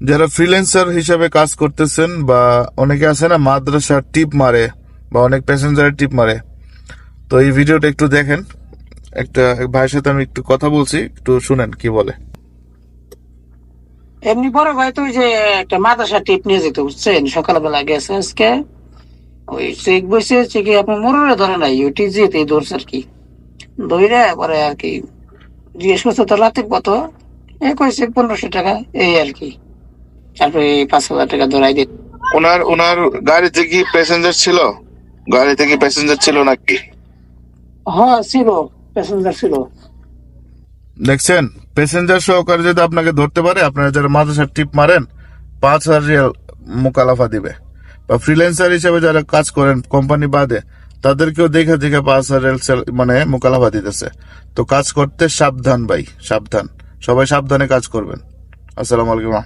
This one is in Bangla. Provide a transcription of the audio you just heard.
যারা ফ্রিল্যান্সার হিসেবে কাজ করতেছেন বা অনেকে আছে না মাদ্রাসার টিপ মারে বা অনেক প্যাসেঞ্জারের টিপ মারে, তো এই ভিডিওটা একটু দেখেন। একটা ভাইয়ের সাথে আমি একটু কথা বলছি, একটু শুনেন কি বলে। এমনি বড় ভাই তো ওই যে একটা মাদ্রাসা টিপ নিয়ে যেতে বুঝছেন, সকালবেলা গেছে আজকে ওই চেক বসে চেকে আপনার মোড়রে ধরে নাই, ওইটি যেতে ধরছে আর কি, ধরে পরে আর কি জিজ্ঞেস করছে তো রাতে কত, কইছে 1500 টাকা, এই আর কি। তারপরে 5,000 টাকা ধরাই দিত। ওনার ওনার গাড়িতে কি প্যাসেঞ্জার ছিল? গাড়িতে কি প্যাসেঞ্জার ছিল নাকি? হ্যাঁ ছিল, প্যাসেঞ্জার ছিল। দেখছেন, প্যাসেঞ্জার সহকারে যদি আপনাকে ধরতে পারে, আপনারা যারা মাদ্রাসার টিপ মারেন 5,000 রিয়াল মোকালাফা দিবে। বা ফ্রিল্যান্সার হিসেবে যারা কাজ করেন কোম্পানি বাদে, তাদেরকেও দেখে দেখে 5,000 রিয়াল মানে মোকালাফা দিতেছে। তো কাজ করতে সাবধান ভাই, সাবধান। সবাই সাবধানে কাজ করবেন। আসসালামু আলাইকুম।